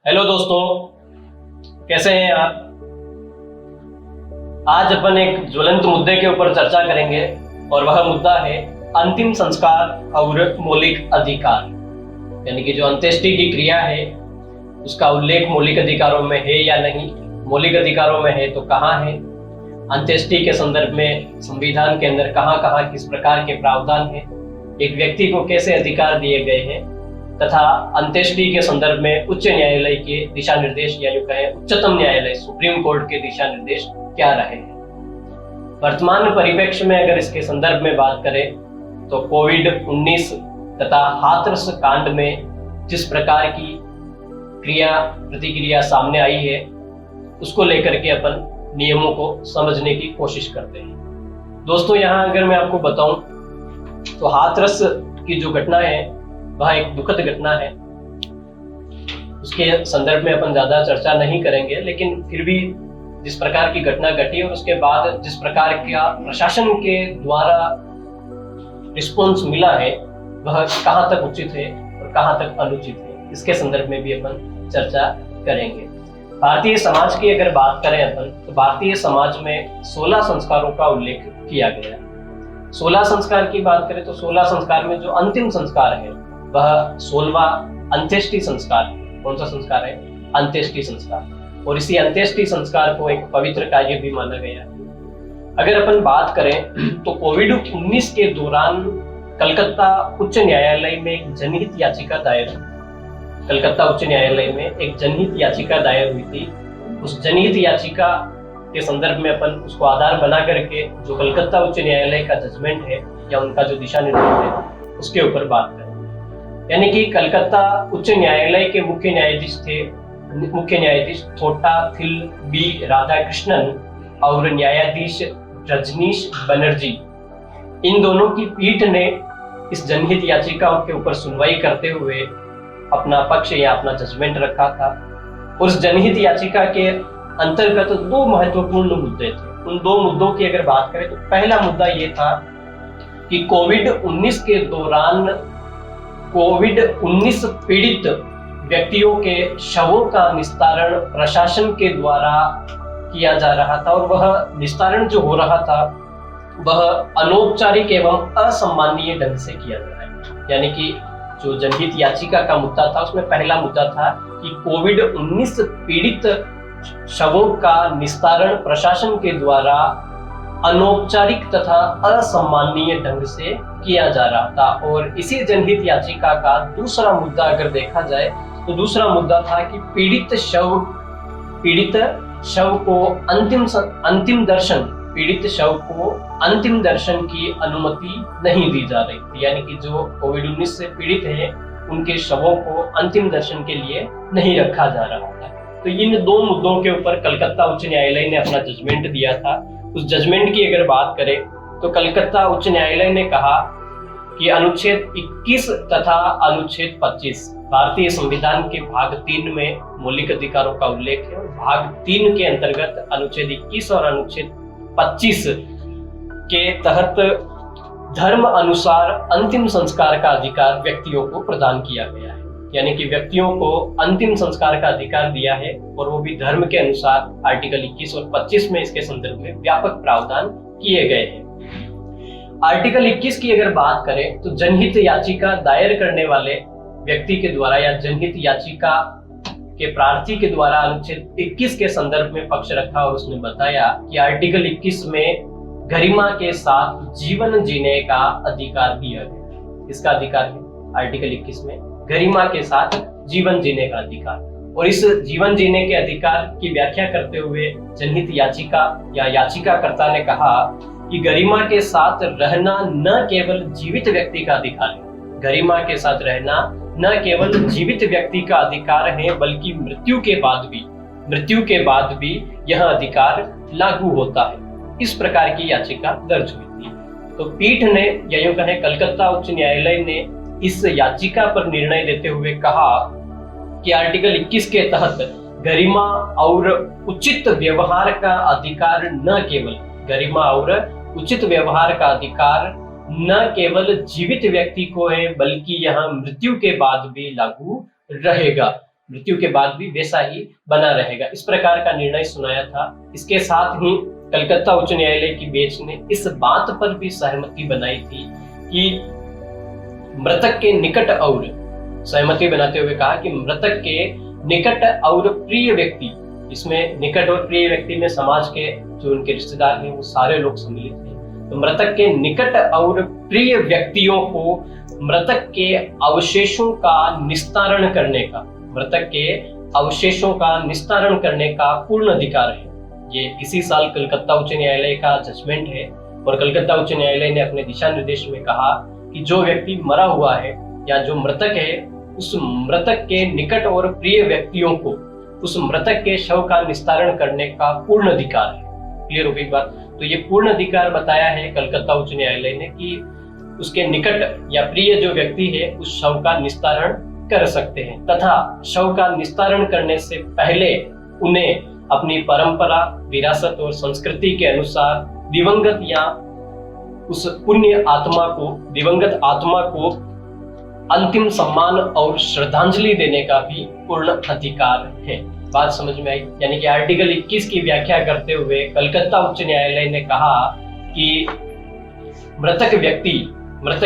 Hello दोस्तों, कैसे हैं आप। आज अपन एक ज्वलंत मुद्दे के ऊपर चर्चा करेंगे और वह मुद्दा है अंतिम संस्कार और मौलिक अधिकार। यानी कि जो अंत्येष्टि की क्रिया है उसका उल्लेख मौलिक अधिकारों में है या नहीं, मौलिक अधिकारों में है तो कहाँ है, अंत्येष्टि के संदर्भ में संविधान के अंदर कहाँ कहाँ किस प्रकार के प्रावधान है, एक व्यक्ति को कैसे अधिकार दिए गए हैं तथा अंत्येष्टि के संदर्भ में उच्च न्यायालय के दिशा निर्देश या यूं कहें उच्चतम न्यायालय सुप्रीम कोर्ट के दिशा निर्देश क्या रहे हैं। वर्तमान परिप्रेक्ष्य में अगर इसके संदर्भ में बात करें तो कोविड-19 तथा हाथरस कांड में जिस प्रकार की क्रिया प्रतिक्रिया सामने आई है उसको लेकर के अपन नियमों को समझने की कोशिश करते हैं। दोस्तों, यहाँ अगर मैं आपको बताऊं तो हाथरस की जो घटना है वह एक दुखद घटना है। उसके संदर्भ में अपन ज्यादा चर्चा नहीं करेंगे, लेकिन फिर भी जिस प्रकार की घटना घटी और उसके बाद जिस प्रकार का प्रशासन के द्वारा रिस्पॉन्स मिला है वह कहाँ तक उचित है और कहाँ तक अनुचित है, इसके संदर्भ में भी अपन चर्चा करेंगे। भारतीय समाज की अगर बात करें अपन तो भारतीय समाज में 16 संस्कारों का उल्लेख किया गया है। 16 संस्कार की बात करें तो 16 संस्कार में जो अंतिम संस्कार है वह 16वां अंत्येष्टि संस्कार। कौन सा संस्कार है? अंत्येष्टि संस्कार। और इसी अंत्येष्टि संस्कार को एक पवित्र कार्य भी माना गया है। अगर अपन बात करें तो कोविड-19 के दौरान कलकत्ता उच्च न्यायालय में एक जनहित याचिका दायर हुई। कलकत्ता उच्च न्यायालय में एक जनहित याचिका दायर हुई थी। उस जनहित याचिका के संदर्भ में अपन उसको आधार बना करके जो कलकत्ता उच्च न्यायालय का जजमेंट है या उनका जो दिशा निर्देश है उसके ऊपर बात करें। यानी कि कलकत्ता उच्च न्यायालय के मुख्य न्यायाधीश थोटा थिल बी राधाकृष्णन और न्यायाधीश रजनीश बनर्जी, इन दोनों की पीठ ने इस जनहित याचिका के ऊपर सुनवाई करते हुए अपना पक्ष या अपना जजमेंट रखा था। उस जनहित याचिका के अंतर्गत दो महत्वपूर्ण मुद्दे थे। उन दो मुद्दों की अगर बात करें तो पहला मुद्दा ये था कि कोविड-19 के दौरान कोविड-19 पीड़ित व्यक्तियों के शवों का निस्तारण प्रशासन के द्वारा किया जा रहा था और वह निस्तारण जो हो रहा था वह अनौपचारिक एवं असम्मानीय ढंग से किया जा रहा है। यानी कि जो जनहित याचिका का मुद्दा था उसमें पहला मुद्दा था कि कोविड-19 पीड़ित शवों का निस्तारण प्रशासन के द्वारा अनौपचारिक तथा असम्मानीय ढंग से किया जा रहा था। और इसी जनहित याचिका का दूसरा मुद्दा अगर देखा जाए तो दूसरा मुद्दा था कि पीड़ित शव को अंतिम दर्शन की अनुमति नहीं दी जा रही थी। यानी कि जो कोविड-19 से पीड़ित हैं उनके शवों को अंतिम दर्शन के लिए नहीं रखा जा रहा था। तो इन दो मुद्दों के ऊपर कलकत्ता उच्च न्यायालय ने अपना जजमेंट दिया था। उस जजमेंट की अगर बात करें तो कलकत्ता उच्च न्यायालय ने कहा कि अनुच्छेद 21 तथा अनुच्छेद 25 भारतीय संविधान के भाग 3 में मौलिक अधिकारों का उल्लेख है और भाग 3 के अंतर्गत अनुच्छेद 21 और अनुच्छेद 25 के तहत धर्म अनुसार अंतिम संस्कार का अधिकार व्यक्तियों को प्रदान किया गया है। यानी कि व्यक्तियों को अंतिम संस्कार का अधिकार दिया है और वो भी धर्म के अनुसार आर्टिकल 21 और 25 में इसके संदर्भ में व्यापक प्रावधान किए गए हैं। आर्टिकल 21 की अगर बात करें तो जनहित याचिका दायर करने वाले व्यक्ति के द्वारा या जनहित याचिका के प्रार्थी के द्वारा अनुच्छेद 21 के संदर्भ में पक्ष रखा और उसने बताया कि आर्टिकल 21 में गरिमा के साथ जीवन जीने का अधिकार दिया गया। इसका अधिकार है आर्टिकल 21 में गरिमा के साथ जीवन जीने का अधिकार। और इस जीवन जीने के अधिकार की व्याख्या करते हुए जनहित याचिका या याचिकाकर्ता ने कहा कि गरिमा के साथ रहना न केवल जीवित व्यक्ति का अधिकार है, गरिमा के साथ रहना न केवल जीवित व्यक्ति का अधिकार है बल्कि मृत्यु के बाद भी यह अधिकार लागू होता है। इस प्रकार की याचिका दर्ज हुई थी। तो पीठ ने या यूं कहें कलकत्ता उच्च न्यायालय ने इस याचिका पर निर्णय देते हुए कहा कि आर्टिकल 21 के तहत गरिमा और उचित व्यवहार का अधिकार न केवल जीवित व्यक्ति को है बल्कि यह मृत्यु के बाद भी लागू रहेगा। मृत्यु के बाद भी वैसा ही बना रहेगा। इस प्रकार का निर्णय सुनाया था। इसके साथ ही कलकत्ता उच्च न्यायालय की बेंच ने इस बात पर भी सहमति बनाई थी कि मृतक के निकट और सहमति बनाते हुए कहा कि मृतक के निकट और प्रिय व्यक्ति, इसमें निकट और प्रिय व्यक्ति में समाज के जो उनके रिश्तेदार हैं वो सारे लोग सम्मिलित हैं। तो मृतक के निकट और प्रिय व्यक्तियों को मृतक के अवशेषों का निस्तारण करने का, मृतक के अवशेषों का निस्तारण करने का पूर्ण अधिकार है। ये इसी साल कलकत्ता उच्च न्यायालय का जजमेंट है और कलकत्ता उच्च न्यायालय ने अपने दिशा निर्देश में कहा कि जो व्यक्ति मरा हुआ है या जो मृतक है, उस मृतक के निकट और प्रिय व्यक्तियों को उस मृतक के शव का निस्तारण करने का पूर्ण अधिकार है। क्लियर हो गई बात? तो ये पूर्ण अधिकार बताया है कलकत्ता उच्च न्यायालय ने कि उसके निकट या प्रिय जो व्यक्ति है उस शव का निस्तारण कर सकते हैं, तथा शव का निस्तारण करने से पहले उन्हें अपनी परंपरा, विरासत और संस्कृति के अनुसार दिवंगत या उस पुण्य आत्मा को, दिवंगत आत्मा को अंतिम सम्मान और श्रद्धांजलि देने का भी पूर्ण अधिकार है। बात समझ में आई? यानी कि आर्टिकल 21 की व्याख्या करते हुए कलकत्ता उच्च न्यायालय ने कहा कि मृतक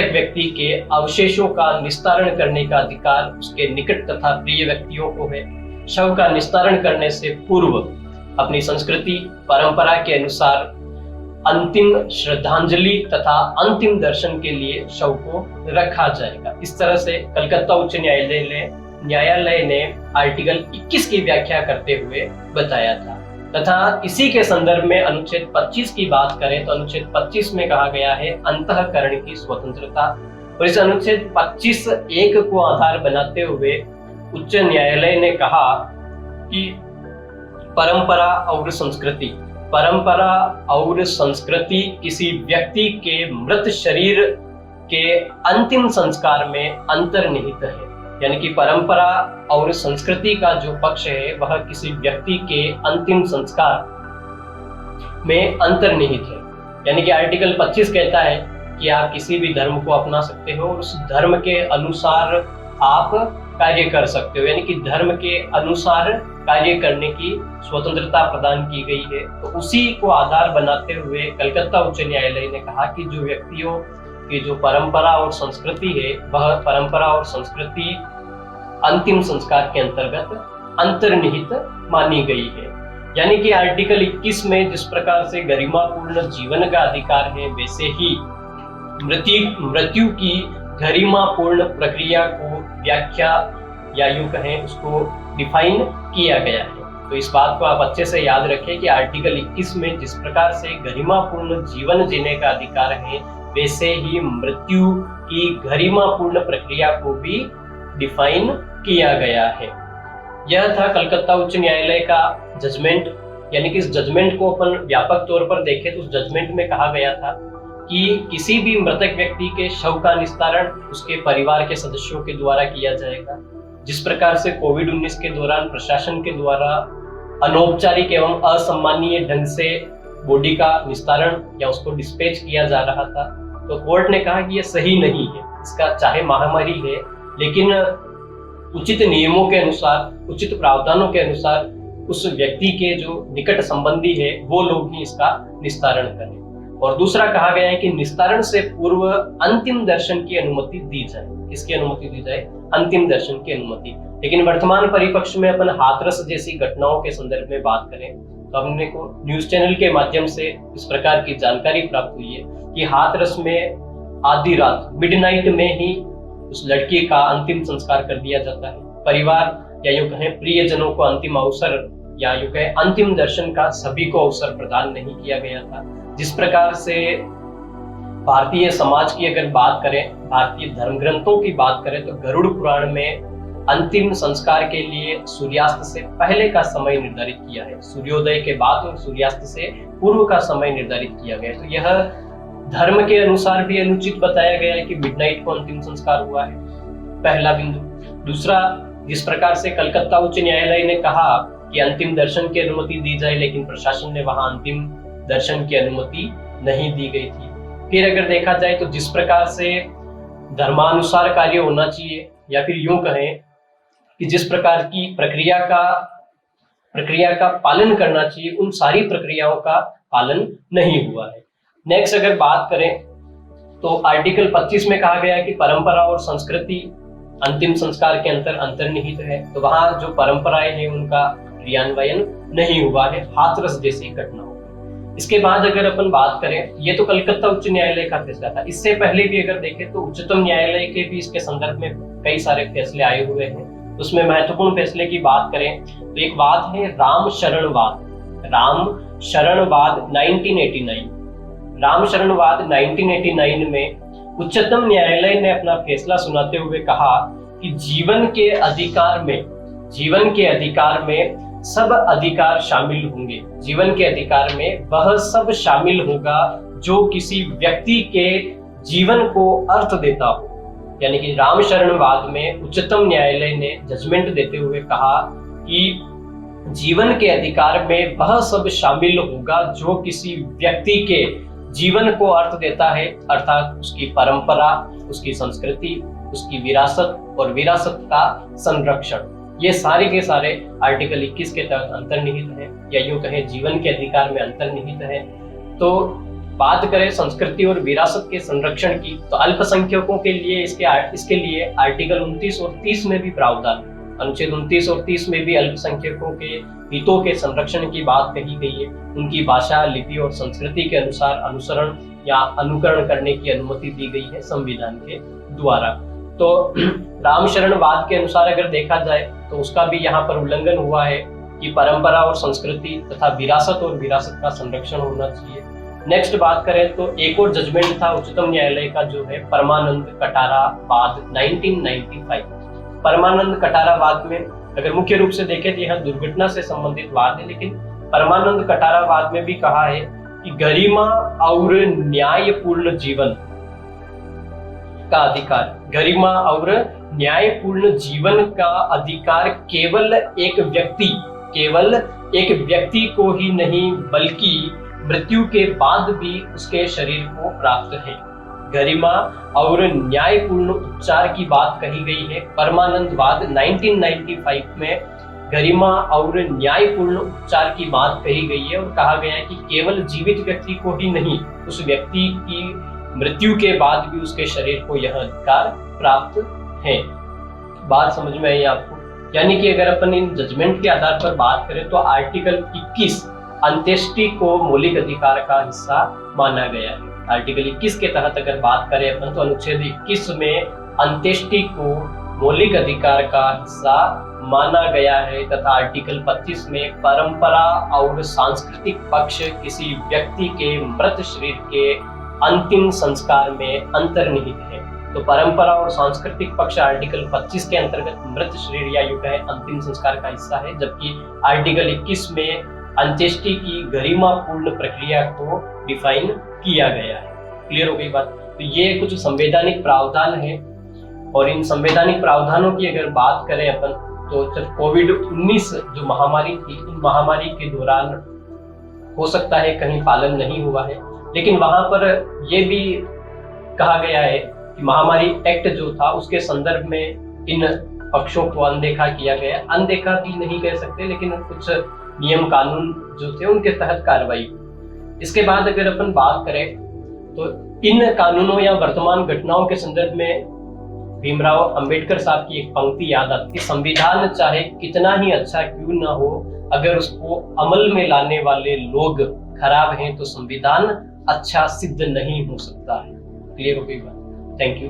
व्यक्ति के अवशेषों का निस्तारण करने का अधिकार उसके निकट तथा प्रिय व्यक्तियों को है। शव का निस्तारण करने से पूर्व अपनी संस्कृति, परंपरा के अनुसार अंतिम श्रद्धांजलि तथा अंतिम दर्शन के लिए शव को रखा जाएगा। इस तरह से कलकत्ता उच्च न्यायालय ने आर्टिकल 21 की व्याख्या करते हुए बताया था। तथा इसी के संदर्भ में अनुच्छेद 25 की बात करें तो अनुच्छेद 25 में कहा गया है अंतःकरण की स्वतंत्रता। और इस अनुच्छेद 25(1) को आधार बनाते हुए उच्च न्यायालय ने कहा कि परंपरा और संस्कृति किसी व्यक्ति के मृत शरीर के अंतिम संस्कार में अंतर्निहित है। यानी कि परंपरा और संस्कृति का जो पक्ष है वह किसी व्यक्ति के अंतिम संस्कार में अंतर्निहित है। यानी कि आर्टिकल 25 कहता है कि आप किसी भी धर्म को अपना सकते हो और उस धर्म के अनुसार आप कार्य कर सकते हो। यानी कि धर्म के अनुसार कार्य करने की स्वतंत्रता प्रदान की गई है। तो उसी को आधार बनाते हुए कलकत्ता उच्च न्यायालय ने कहा कि जो व्यक्तियों की जो परंपरा और संस्कृति है वह परंपरा और संस्कृति अंतिम संस्कार के अंतर्गत अंतर्निहित मानी गई है। यानी कि आर्टिकल 21 में जिस प्रकार से गरिमापूर्ण जीवन का अधिकार है, वैसे ही मृत्यु की गरिमापूर्ण प्रक्रिया को व्याख्या या यूं कहें उसको डिफाइन किया गया है। तो इस बात को आप अच्छे से याद रखें कि आर्टिकल 21 में जिस प्रकार से गरिमापूर्ण जीवन जीने का अधिकार है, वैसे ही मृत्यु की गरिमापूर्ण प्रक्रिया को भी डिफाइन किया गया है। यह था कलकत्ता उच्च न्यायालय का जजमेंट। यानी कि इस जजमेंट को अपन व्यापक तौर पर देखें तो उस जजमेंट में कहा गया था कि किसी भी मृतक व्यक्ति के शव का निस्तारण उसके परिवार के सदस्यों के द्वारा किया जाएगा। जिस प्रकार से कोविड-19 के दौरान प्रशासन के द्वारा अनौपचारिक एवं असम्मानीय ढंग से बॉडी का निस्तारण या उसको डिस्पैच किया जा रहा था, तो कोर्ट ने कहा कि यह सही नहीं है। इसका चाहे महामारी है, लेकिन उचित नियमों के अनुसार, उचित प्रावधानों के अनुसार उस व्यक्ति के जो निकट संबंधी है वो लोग ही इसका निस्तारण करें। और दूसरा कहा गया है कि निस्तारण से पूर्व अंतिम दर्शन की अनुमति दी जाए। किसकी अनुमति दी जाए? अंतिम दर्शन की अनुमति। लेकिन वर्तमान परिपक्ष में अपन हाथरस जैसी घटनाओं के संदर्भ में बात करें तो हमने को न्यूज चैनल के माध्यम से इस प्रकार की जानकारी प्राप्त हुई है कि हाथरस में आधी रात मिडनाइट में ही उस लड़की का अंतिम संस्कार कर दिया जाता है। परिवार या यूं कहें प्रियजनों को अंतिम अवसर या यूं कहें अंतिम दर्शन का सभी को अवसर प्रदान नहीं किया गया था। जिस प्रकार से भारतीय समाज की अगर बात करें, भारतीय धर्म ग्रंथों की बात करें तो गरुड़ पुराण में अंतिम संस्कार के लिए सूर्यास्त से पहले का समय निर्धारित किया है। सूर्योदय के बाद और सूर्यास्त से पूर्व का समय निर्धारित किया गया है। तो यह धर्म के अनुसार भी अनुचित बताया गया है कि मिडनाइट को अंतिम संस्कार हुआ है, पहला बिंदु। दूसरा, जिस प्रकार से कलकत्ता उच्च न्यायालय ने कहा कि अंतिम दर्शन की अनुमति दी जाए, लेकिन प्रशासन ने वहां अंतिम दर्शन की अनुमति नहीं दी गई थी। फिर अगर देखा जाए तो जिस प्रकार से धर्मानुसार कार्य होना चाहिए, या फिर यूं कहें कि जिस प्रकार की प्रक्रिया का पालन करना चाहिए, उन सारी प्रक्रियाओं का पालन नहीं हुआ है। नेक्स्ट अगर बात करें तो आर्टिकल 25 में कहा गया है कि परंपरा और संस्कृति अंतिम संस्कार के अंतर्निहित है। तो वहां जो परंपराएं हैं उनका क्रियान्वयन नहीं हुआ है, हाथरस जैसी घटना होगी। इसके बाद अगर अपन बात करें, ये तो कलकत्ता उच्च न्यायालय का फैसला था। इससे पहले भी अगर देखें तो उच्चतम न्यायालय के भी इसके संदर्भ में कई सारे फैसले आए हुए हैं। उसमें महत्वपूर्ण फैसले की बात करें तो एक बात है राम शरणवाद 1989। राम शरणवाद 1989 में उच्चतम न्यायालय ने अपना फैसला सुनाते हुए कहा कि जीवन के अधिकार में सब अधिकार शामिल होंगे। जीवन के अधिकार में वह सब शामिल होगा जो किसी व्यक्ति के जीवन को अर्थ देता हो। यानी कि राम शरणवाद में उच्चतम न्यायालय ने जजमेंट देते हुए कहा कि जीवन के अधिकार में वह सब शामिल होगा जो किसी व्यक्ति के जीवन को अर्थ देता है, अर्थात उसकी परंपरा, उसकी संस्कृति, उसकी विरासत और विरासत का संरक्षण। ये सारे के सारे आर्टिकल 21 के तहत अंतर्निहित है, या यूं कहें जीवन के अधिकार में अंतर्निहित है। तो बात करें संस्कृति और विरासत के संरक्षण की, तो अल्पसंख्यकों के लिए इसके लिए आर्टिकल 29 और 30 में भी प्रावधान, अनुच्छेद 29 और 30 में भी अल्पसंख्यकों के हितों के संरक्षण की बात कही गई है। उनकी भाषा, लिपि और संस्कृति के अनुसार अनुसरण या अनुकरण करने की अनुमति दी गई है संविधान के द्वारा। तो राम शरणवाद के अनुसार अगर देखा जाए तो उसका भी यहाँ पर उल्लंघन हुआ है कि परंपरा और संस्कृति तथा विरासत और विरासत का संरक्षण होना चाहिए। नेक्स्ट बात करें तो एक और जजमेंट था उच्चतम न्यायालय का, जो है परमानंद कटारावाद 1995। परमानंद कटारावाद में अगर मुख्य रूप से देखें तो यह दुर्घटना से संबंधित वाद है, लेकिन परमानंद कटारावाद में भी कहा है कि गरिमा और न्यायपूर्ण जीवन का अधिकार, गरिमा और न्यायपूर्ण जीवन का अधिकार केवल एक व्यक्ति को ही नहीं बल्कि मृत्यु के बाद भी उसके शरीर को प्राप्त है। गरिमा और न्यायपूर्ण उपचार की बात कही गई है। परमानंदवाद 1995 में गरिमा और न्यायपूर्ण उपचार की बात कही गई है और कहा गया है कि केवल जीवित व्यक्ति को ही नहीं, उस व्यक्ति की मृत्यु के बाद भी उसके शरीर को यह अधिकार प्राप्त है। बात समझ में आई आपको? यानी कि अगर अपन इन जजमेंट के आधार पर बात करें तो आर्टिकल 21 अंत्येष्टि को मौलिक अधिकार का हिस्सा माना गया है। आर्टिकल 21 के तहत अगर बात करें अपन तो अनुच्छेद 21 में अंत्येष्टि को मौलिक अधिकार का हिस्सा माना गया है, तथा आर्टिकल 25 में परंपरा और सांस्कृतिक पक्ष किसी व्यक्ति के मृत शरीर के अंतिम संस्कार में अंतर्निहित है। तो परंपरा और सांस्कृतिक पक्ष आर्टिकल 25 के अंतर्गत मृत शरीर या यूं कहें अंतिम संस्कार का हिस्सा है, जबकि आर्टिकल 21 में अंत्येष्टि की गरिमापूर्ण प्रक्रिया को डिफाइन किया गया है। क्लियर हो गई बात? तो ये कुछ संवैधानिक प्रावधान है, और इन संवैधानिक प्रावधानों की अगर बात करें अपन तो जब कोविड-19 जो महामारी थी, इन महामारी के दौरान हो सकता है कहीं पालन नहीं हुआ है, लेकिन वहां पर यह भी कहा गया है कि महामारी एक्ट जो था उसके संदर्भ में इन पक्षों को अनदेखा किया गया। अनदेखा भी नहीं कह सकते, लेकिन कुछ नियम कानून जो थे उनके तहत कार्रवाई। इसके बाद अगर अपन बात करें तो इन कानूनों या वर्तमान घटनाओं के संदर्भ में भीमराव अंबेडकर साहब की एक पंक्ति याद आती है, संविधान चाहे कितना ही अच्छा क्यों ना हो, अगर उसको अमल में लाने वाले लोग खराब हैं तो संविधान अच्छा सिद्ध नहीं हो सकता है। क्लियर हो गई बात? Thank you.